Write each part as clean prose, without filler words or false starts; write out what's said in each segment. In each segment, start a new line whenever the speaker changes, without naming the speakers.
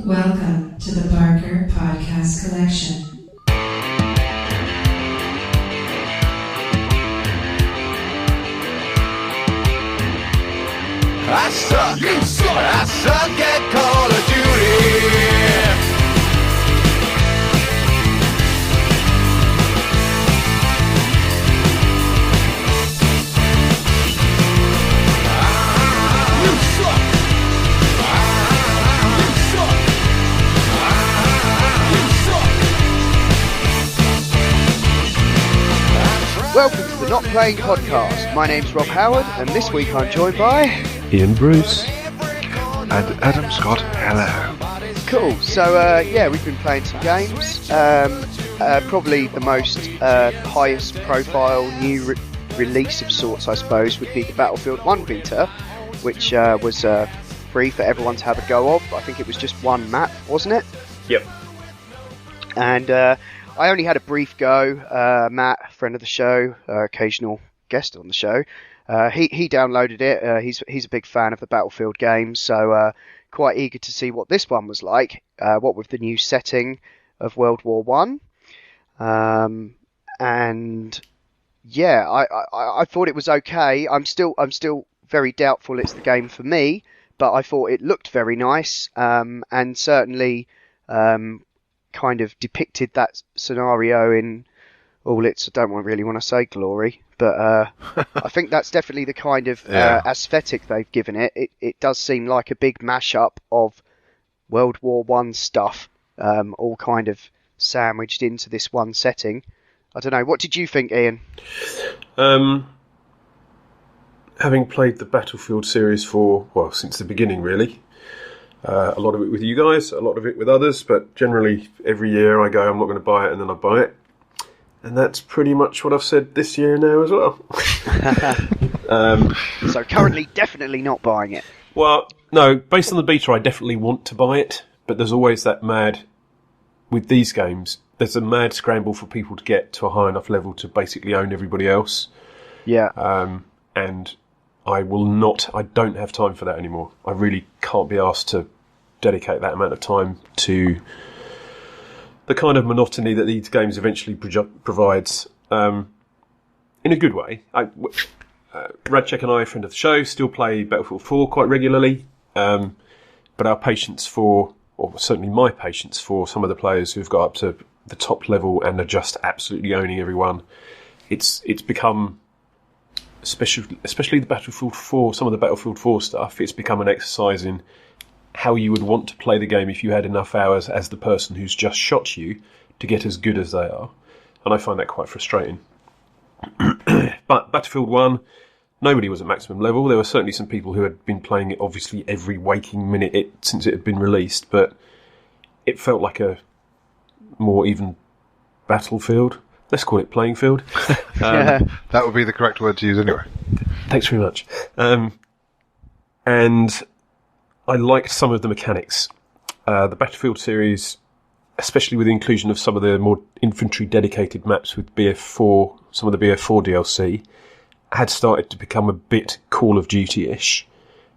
Welcome to the Barker Podcast Collection.
I suck, you suck, I suck at Call of Duty. You suck. You suck. You suck.
Welcome to the Not Playing Podcast. My name's Rob Howard, and this week I'm joined by...
Iain Bruce and Adam Scott. Hello.
Cool. So, we've been playing some games. Probably the most highest profile new release of sorts, I suppose, would be the Battlefield 1 beta, which was free for everyone to have a go of. I think it was just one map, wasn't it?
Yep.
And I only had a brief go. Matt, friend of the show, occasional guest on the show, he downloaded it. He's a big fan of the Battlefield games, so quite eager to see what this one was like. What with the new setting of World War One, and yeah, I thought it was okay. I'm still very doubtful it's the game for me, but I thought it looked very nice, and certainly kind of depicted that scenario in all its, I don't really want to say glory, but I think that's definitely the kind of aesthetic they've given it. It does seem like a big mashup of World War One stuff, all kind of sandwiched into this one setting. I don't know. What did you think, Iain?
Having played the Battlefield series since the beginning, really. A lot of it with you guys, a lot of it with others, but generally every year I go, I'm not going to buy it, and then I buy it. And that's pretty much what I've said this year now as well.
So currently definitely not buying it.
Well, no, based on the beta I definitely want to buy it, but there's always that with these games, there's a mad scramble for people to get to a high enough level to basically own everybody else.
Yeah.
And I don't have time for that anymore. I really can't be asked to dedicate that amount of time to the kind of monotony that these games eventually provides, in a good way. Radchek and I, friend of the show, still play Battlefield 4 quite regularly, but our patience or certainly my patience for some of the players who've got up to the top level and are just absolutely owning everyone, it's become, especially the Battlefield 4, some of the Battlefield 4 stuff, it's become an exercise in how you would want to play the game if you had enough hours as the person who's just shot you to get as good as they are. And I find that quite frustrating. But Battlefield 1, nobody was at maximum level. There were certainly some people who had been playing it obviously every waking minute since it had been released, but it felt like a more even battlefield. Let's call it playing field.
That would be the correct word to use anyway.
Thanks very much. And I liked some of the mechanics. The Battlefield series, especially with the inclusion of some of the more infantry-dedicated maps with BF4, some of the BF4 DLC, had started to become a bit Call of Duty-ish.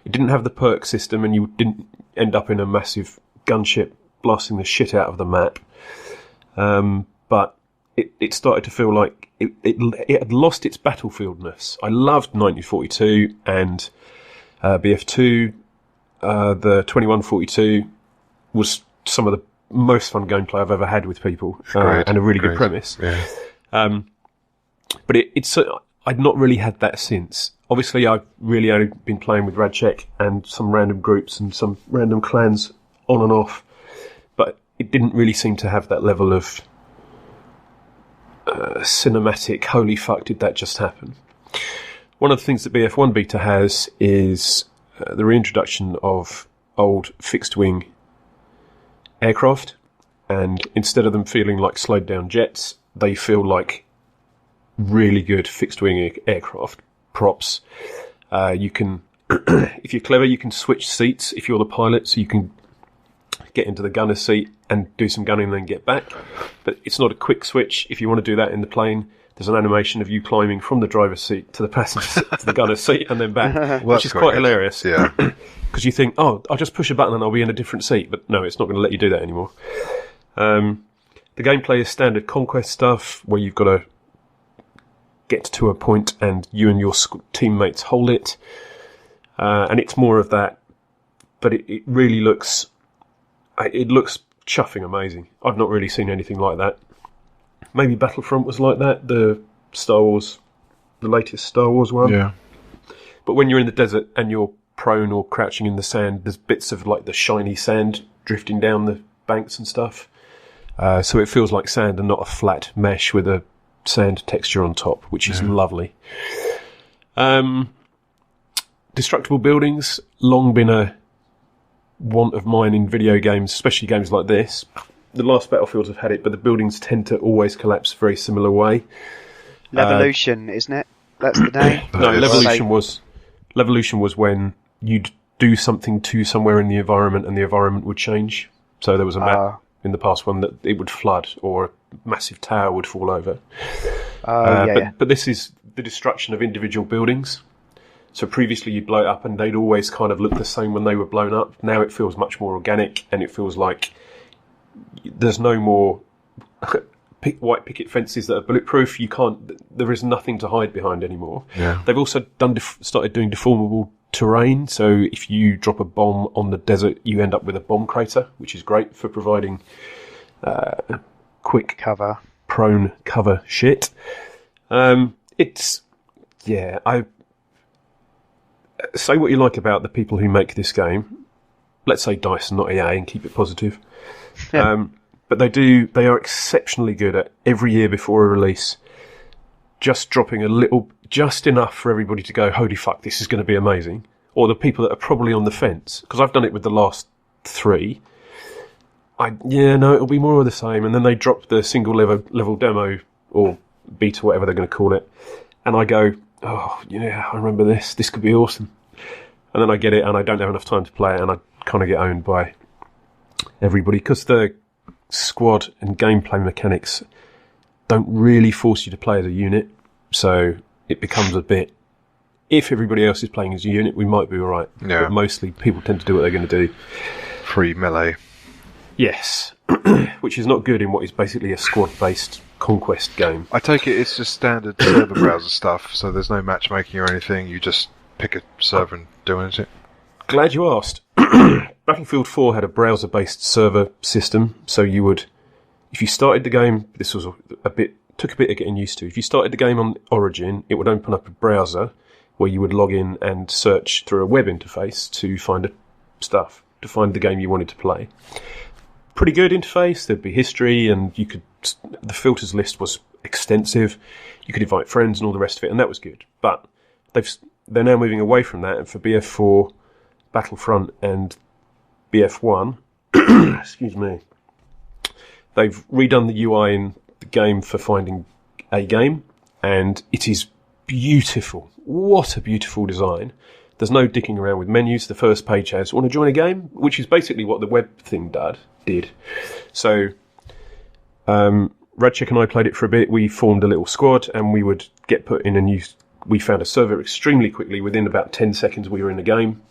It didn't have the perk system, and you didn't end up in a massive gunship blasting the shit out of the map. But it started to feel like it had lost its battlefieldness. I loved 1942 and BF2. The 2142 was some of the most fun gameplay I've ever had with people, and a really good premise. Yeah. But I'd not really had that since. Obviously, I've really only been playing with Radchek and some random groups and some random clans on and off, but it didn't really seem to have that level of cinematic, holy fuck, did that just happen? One of the things that BF1 beta has is the reintroduction of old fixed-wing aircraft, and instead of them feeling like slowed-down jets, they feel like really good fixed-wing aircraft props. You can, if you're clever, you can switch seats if you're the pilot, so you can get into the gunner's seat and do some gunning and then get back. But it's not a quick switch. If you want to do that in the plane, there's an animation of you climbing from the driver's seat to the passenger to the gunner's seat and then back, which is quite hilarious.
Yeah.
because you think, oh, I'll just push a button and I'll be in a different seat, but no, it's not going to let you do that anymore. The gameplay is standard conquest stuff where you've got to get to a point and you and your teammates hold it, and it's more of that, but it really looks chuffing amazing. I've not really seen anything like that. Maybe Battlefront was like that, the latest Star Wars one.
Yeah.
But when you're in the desert and you're prone or crouching in the sand, there's bits of like the shiny sand drifting down the banks and stuff. So it feels like sand and not a flat mesh with a sand texture on top, which is lovely. Destructible buildings, long been a want of mine in video games, especially games like this. The last Battlefields have had it, but the buildings tend to always collapse a very similar way.
Levolution, isn't it? That's the name.
No, Levolution was when you'd do something to somewhere in the environment and the environment would change. So there was a map in the past one that it would flood or a massive tower would fall over. But this is the destruction of individual buildings. So previously you'd blow it up and they'd always kind of look the same when they were blown up. Now it feels much more organic and it feels like there's no more white picket fences that are bulletproof. There is nothing to hide behind anymore.
Yeah.
They've also started doing deformable terrain. So if you drop a bomb on the desert, you end up with a bomb crater, which is great for providing quick
Cover.
prone cover shit. I say what you like about the people who make this game. Let's say DICE and not EA and keep it positive. But they are exceptionally good at every year before a release just dropping just enough for everybody to go, holy fuck, this is going to be amazing. Or the people that are probably on the fence, because I've done it with the last 3. It'll be more of the same. And then they drop the single level demo or beta, whatever they're going to call it. And I go, oh, yeah, I remember this. This could be awesome. And then I get it and I don't have enough time to play it and I kind of get owned by everybody because the squad and gameplay mechanics don't really force you to play as a unit. So it becomes a bit, if everybody else is playing as a unit, we might be alright.
Yeah.
But mostly people tend to do what they're going to do.
Free melee.
Yes. Which is not good in what is basically a squad-based conquest game.
I take it it's just standard server browser stuff, so there's no matchmaking or anything. You just pick a server and do it.
Glad you asked. Battlefield 4 had a browser-based server system, so you would, if you started the game, this was took a bit of getting used to. If you started the game on Origin, it would open up a browser where you would log in and search through a web interface to find to find the game you wanted to play. Pretty good interface. There'd be history, and the filters list was extensive. You could invite friends and all the rest of it, and that was good. But they're now moving away from that, and for BF4, Battlefront, and BF1, excuse me, they've redone the UI in the game for finding a game, and it is beautiful. What a beautiful design. There's no dicking around with menus. The first page has, want to join a game? Which is basically what the web thing did. So, Radchik and I played it for a bit. We formed a little squad, and we would get put in we found a server extremely quickly. Within about 10 seconds, we were in the game.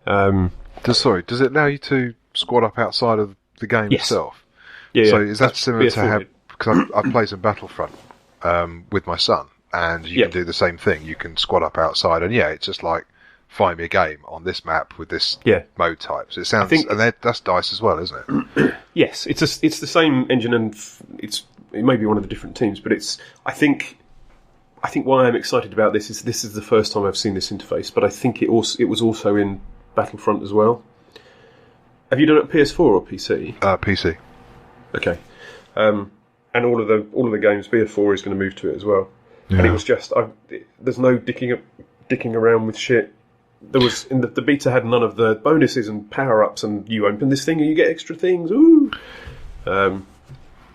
Does it allow you to squad up outside of the game itself?
Yeah.
So is that similar to how?
BF4
Because I played some Battlefront with my son, and you can do the same thing. You can squad up outside, and it's just like find me a game on this map with this mode type. So it sounds, and that's DICE as well, isn't it?
Yes, it's the same engine, and it may be one of the different teams, but I think why I'm excited about this is the first time I've seen this interface, but I think it was also in Battlefront as well. Have you done it on PS4 or PC?
PC.
Okay. And all of the games, BF4 is going to move to it as well. Yeah. And it was just there's no dicking around with shit. There was in the beta had none of the bonuses and power ups, and you open this thing and you get extra things. Ooh. Do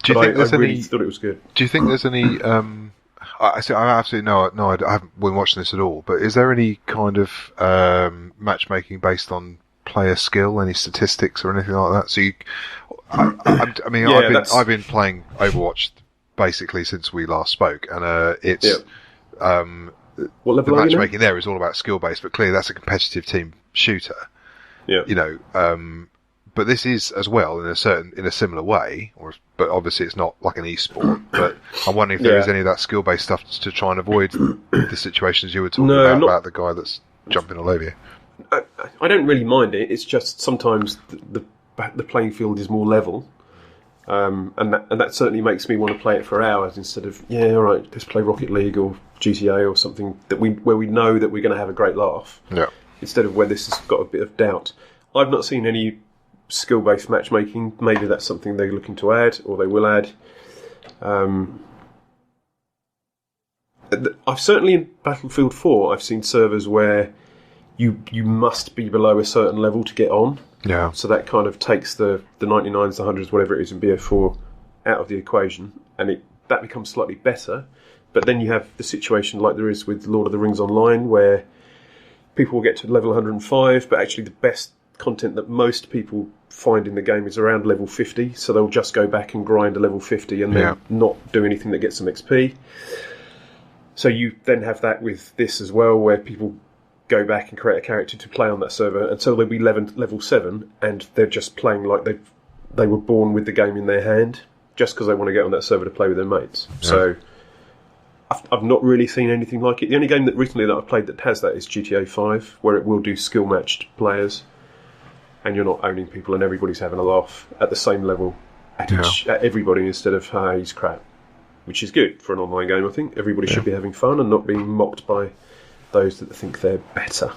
you think there's any?
Really thought it was good.
Do you think there's any? I absolutely no. I haven't been watching this at all. But is there any kind of matchmaking based on player skill? Any statistics or anything like that? So I've been playing Overwatch basically since we last spoke, and
what level
the
are you
matchmaking there is all about skill based, but clearly that's a competitive team shooter.
Yeah.
But this is as well in a similar way, but obviously it's not like an e-sport. But I'm wondering if there is any of that skill-based stuff to try and avoid the situations you were talking about the guy that's jumping all over you.
I don't really mind it. It's just sometimes the playing field is more level, and that certainly makes me want to play it for hours instead of all right, let's play Rocket League or GTA or something where we know that we're going to have a great laugh.
Yeah.
Instead of where this has got a bit of doubt. I've not seen any skill-based matchmaking. Maybe that's something they're looking to add, or they will add. I've certainly in Battlefield 4, I've seen servers where you must be below a certain level to get on.
Yeah.
So that kind of takes the 99s, the 100s, whatever it is in BO4 out of the equation, and that becomes slightly better. But then you have the situation like there is with Lord of the Rings Online, where people will get to level 105, but actually the best content that most people find in the game is around level 50, so they'll just go back and grind a level 50 and then not do anything that gets them XP. So you then have that with this as well, where people go back and create a character to play on that server until they'll be level 7, and they're just playing like they were born with the game in their hand, just because they want to get on that server to play with their mates. Yeah. So I've not really seen anything like it. The only game that recently that I've played that has that is GTA 5, where it will do skill-matched players, and you're not owning people and everybody's having a laugh at the same level at everybody instead of, he's crap, which is good for an online game, I think. Everybody should be having fun and not being mocked by those that think they're better.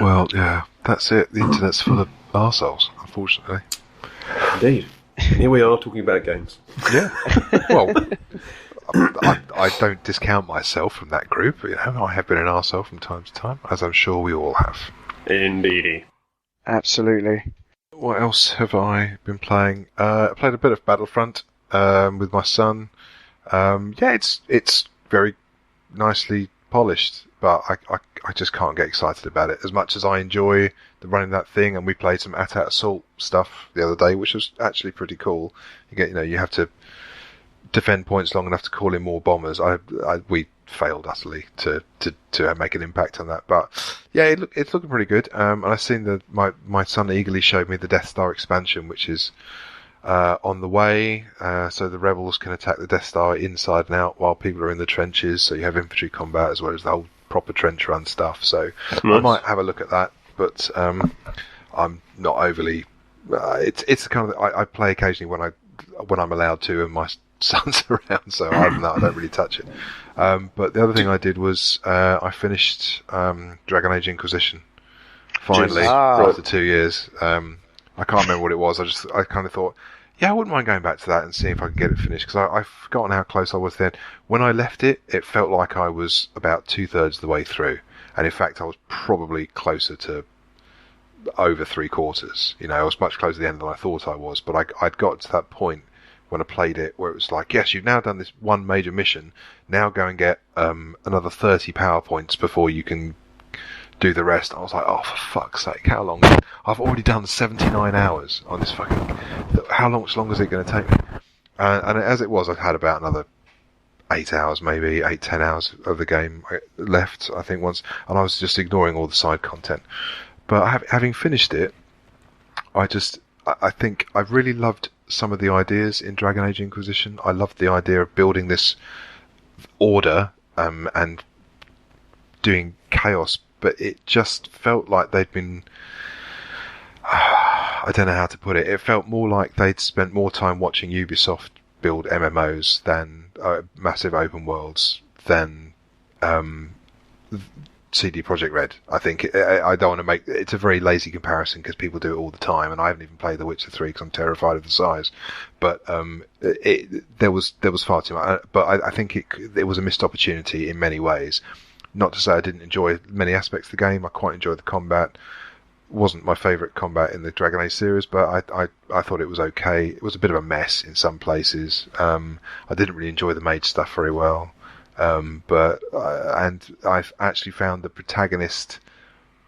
Well, yeah, that's it. The internet's full of arseholes, unfortunately.
Indeed. Here we are talking about games.
Yeah. Well, I don't discount myself from that group. I have been an arsehole from time to time, as I'm sure we all have.
Indeedy.
Absolutely.
What else have I been playing? I played a bit of Battlefront with my son. It's very nicely polished, but I just can't get excited about it as much as I enjoy running that thing. And we played some AT-AT Assault stuff the other day, which was actually pretty cool. You have to defend points long enough to call in more bombers. We failed utterly to make an impact on that, but yeah, it's looking pretty good. And I've seen my son eagerly showed me the Death Star expansion, which is on the way, so the rebels can attack the Death Star inside and out while people are in the trenches, so you have infantry combat as well as the whole proper trench run stuff. So nice. I might have a look at that, but I'm not overly it's the kind of I play occasionally when I'm allowed to and my son's around, so I don't really touch it. But the other thing I did was I finished Dragon Age Inquisition finally after 2 years. I can't remember what it was. I kind of thought, I wouldn't mind going back to that and seeing if I could get it finished, because I've forgotten how close I was then. When I left it, it felt like I was about 2/3 of the way through, and in fact I was probably closer to over 3/4. I was much closer to the end than I thought I was, but I'd got to that point when I played it where it was like, yes, you've now done this one major mission, now go and get another 30 power points before you can do the rest. I was like, oh, for fuck's sake, how long? I've already done 79 hours on this fucking... How much longer is it going to take me? And as it was, I'd had about another 8 hours, maybe 8-10 hours of the game left, I think, once, and I was just ignoring all the side content. But having finished it, I think I really loved some of the ideas in Dragon Age Inquisition. I loved the idea of building this order and doing chaos, but it just felt like they'd been... I don't know how to put it. It felt more like they'd spent more time watching Ubisoft build MMOs than massive open worlds than CD Projekt Red. I think I don't want to make... It's a very lazy comparison because people do it all the time, and I haven't even played The Witcher 3 because I'm terrified of the size. But there was far too much. But I think it was a missed opportunity in many ways. Not to say I didn't enjoy many aspects of the game. I quite enjoyed the combat. Wasn't my favourite combat in the Dragon Age series, but I thought it was okay. It was a bit of a mess in some places. I didn't really enjoy the mage stuff very well. But I've actually found the protagonist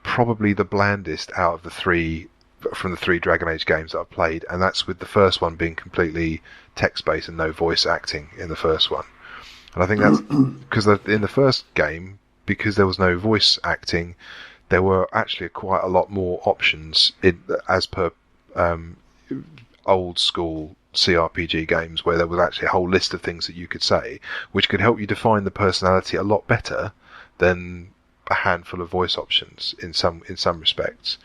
probably the blandest out of the three Dragon Age games that I've played, and that's with the first one being completely text-based and no voice acting in the first one. And I think that's because in the first game, because there was no voice acting, there were actually quite a lot more options as per old school CRPG games, where there was actually a whole list of things that you could say, which could help you define the personality a lot better than a handful of voice options in some respects.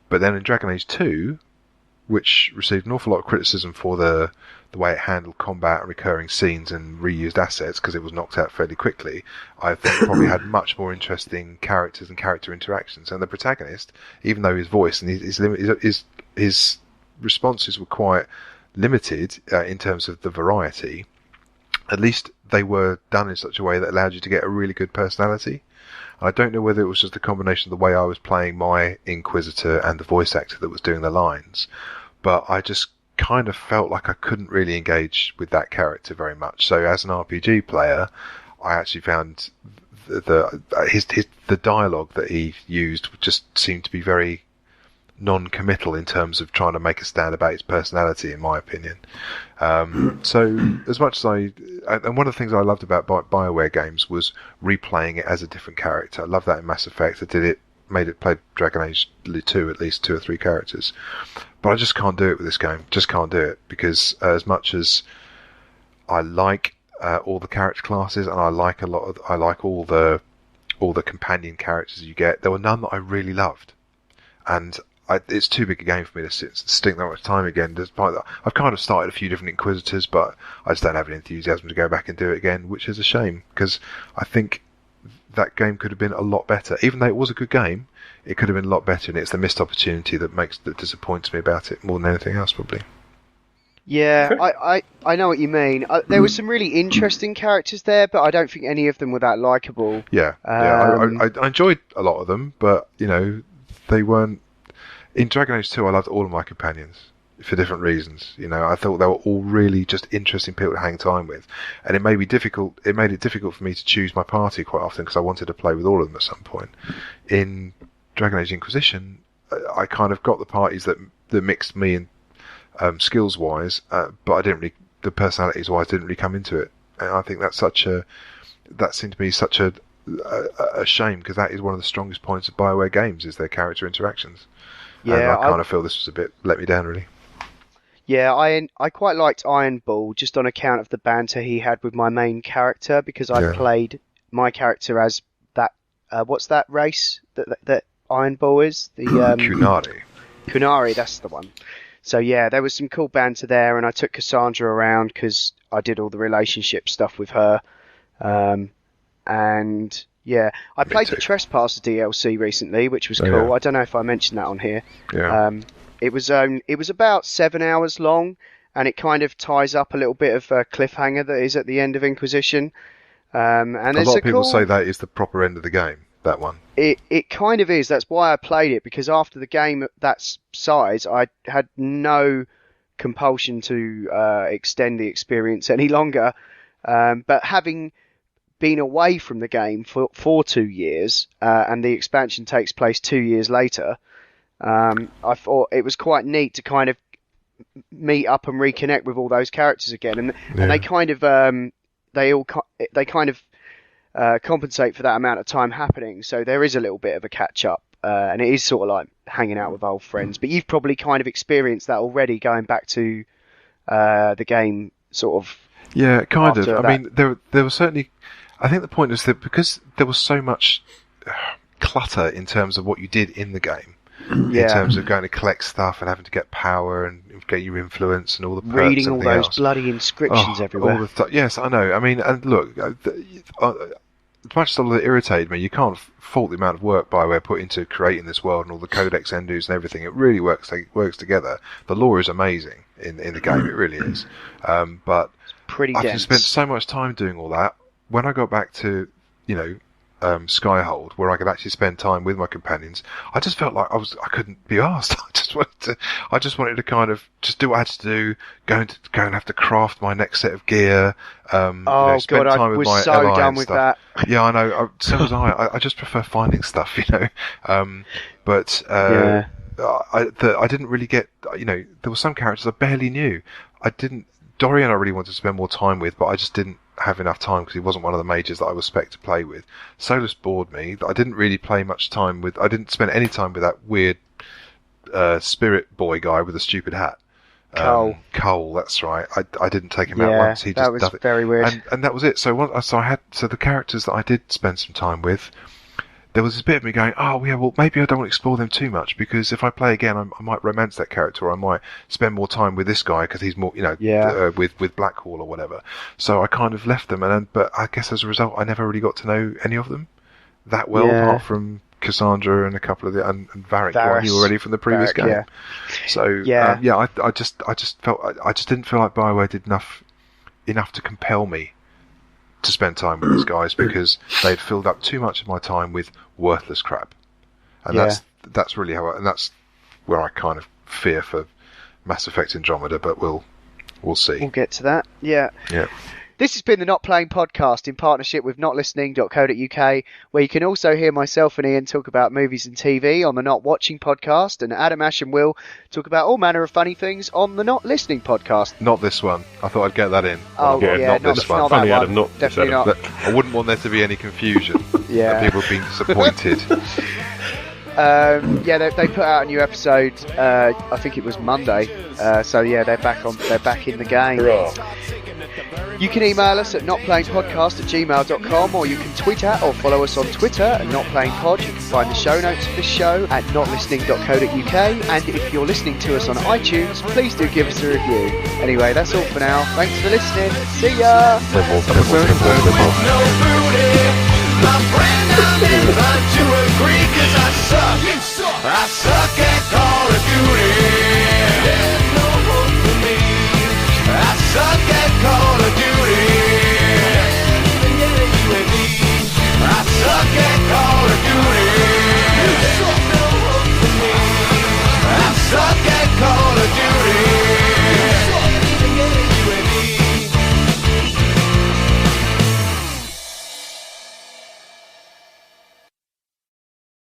But then in Dragon Age 2, which received an awful lot of criticism for the way it handled combat and recurring scenes and reused assets because it was knocked out fairly quickly, I think it probably had much more interesting characters and character interactions. And the protagonist, even though his voice and his responses were quite limited in terms of the variety, at least they were done in such a way that allowed you to get a really good personality. I don't know whether it was just a combination of the way I was playing my Inquisitor and the voice actor that was doing the lines, but I just kind of felt like I couldn't really engage with that character very much. So as an RPG player, I actually found the dialogue that he used just seemed to be very non-committal in terms of trying to make a stand about his personality, in my opinion. So as much as and one of the things I loved about BioWare games was replaying it as a different character. I love that in Mass Effect. Made it play Dragon Age 2, at least 2 or 3 characters. But I just can't do it with this game. Just can't do it, because as much as I like all the character classes, and I like all the companion characters you get, there were none that I really loved. And it's too big a game for me to stink that much time again. Despite that, I've kind of started a few different Inquisitors, but I just don't have any enthusiasm to go back and do it again, which is a shame, because I think that game could have been a lot better. Even though it was a good game, it could have been a lot better, and it's the missed opportunity that disappoints me about it more than anything else, probably.
Yeah, I know what you mean. There were some really interesting characters there, but I don't think any of them were that likeable.
Yeah, I enjoyed a lot of them, but they weren't. In Dragon Age 2, I loved all of my companions for different reasons. I thought they were all really just interesting people to hang time with, and it made it difficult for me to choose my party quite often, because I wanted to play with all of them at some point. In Dragon Age Inquisition, I kind of got the parties that mixed me and skills wise, but I didn't really, the personalities wise, didn't really come into it. And I think that seemed to me such a shame, because that is one of the strongest points of BioWare games, is their character interactions. Yeah, and I kind of feel this was a bit let me down, really.
Yeah, I quite liked Iron Ball, just on account of the banter he had with my main character, because I played my character as that. What's that race that Iron Ball is? The
Kunari.
Kunari, that's the one. So yeah, there was some cool banter there, and I took Cassandra around because I did all the relationship stuff with her, and. Yeah, I played the Trespasser DLC recently, which was cool. Yeah. I don't know if I mentioned that on here.
Yeah.
It was about 7 hours long, and it kind of ties up a little bit of a cliffhanger that is at the end of Inquisition. And
a lot of people say that is the proper end of the game, that one.
It kind of is. That's why I played it, because after the game that size, I had no compulsion to extend the experience any longer. But having been away from the game for 2 years, and the expansion takes place 2 years later, I thought it was quite neat to kind of meet up and reconnect with all those characters again, and they kind of compensate for that amount of time happening, so there is a little bit of a catch up, and it is sort of like hanging out with old friends. But you've probably kind of experienced that already, going back to the game, sort of.
Yeah, kind of. I mean, there was certainly. I think the point is that because there was so much clutter in terms of what you did in the game, in terms of going to collect stuff and having to get power and get your influence and all the perks,
reading all those bloody inscriptions everywhere.
Yes, I know. I mean, and look, as much as all that irritated me, you can't fault the amount of work BioWare put into creating this world and all the codex endus and everything. It really works together. The lore is amazing in the game. It really is. But
pretty
I've
dense.
spent so much time doing all that. When I got back to, Skyhold, where I could actually spend time with my companions, I just felt like I couldn't be asked. I just wanted to kind of just do what I had to do, go and have to craft my next set of gear. Spend time
I
with
was
my
so
ally
done
and
with
stuff.
that.
Yeah, I know. So was I. I just prefer finding stuff, But I didn't really get. There were some characters I barely knew. Dorian I really wanted to spend more time with, but I just didn't have enough time because he wasn't one of the majors that I was spec to play with. Solus bored me. I didn't really play much time with. I didn't spend any time with that weird spirit boy guy with a stupid hat. Cole, that's right. I didn't take him out once. He just
that was very weird.
And that was it. So the characters that I did spend some time with, there was this bit of me going, oh yeah, well maybe I don't want to explore them too much because if I play again, I might romance that character, or I might spend more time with this guy because he's more, with Blackhall or whatever. So I kind of left them, but I guess as a result, I never really got to know any of them that well, apart from Cassandra and a couple of and Varric, who I knew already from the previous game. Yeah. So I just didn't feel like BioWare did enough to compel me to spend time with these guys because they'd filled up too much of my time with worthless crap, and that's really and that's where I kind of fear for Mass Effect Andromeda. But we'll see.
We'll get to that. Yeah. This has been the Not Playing Podcast in partnership with notlistening.co.uk, where you can also hear myself and Iain talk about movies and TV on the Not Watching Podcast, and Adam, Ash and Will talk about all manner of funny things on the Not Listening Podcast.
Not this one. I thought I'd get that in.
Oh, not this one.
Not funny,
that
Adam,
one. Definitely not.
I wouldn't want there to be any confusion. People being disappointed.
They put out a new episode. I think it was Monday. They're back in the game.
Hurrah.
You can email us at notplayingpodcast@gmail.com, or you can tweet at or follow us on Twitter at notplayingpod. You can find the show notes for this show at notlistening.co.uk, and if you're listening to us on iTunes, please do give us a review. Anyway, that's all for now. Thanks for listening. See ya!
No booty, my friend, I'm inclined to agree 'cause I suck.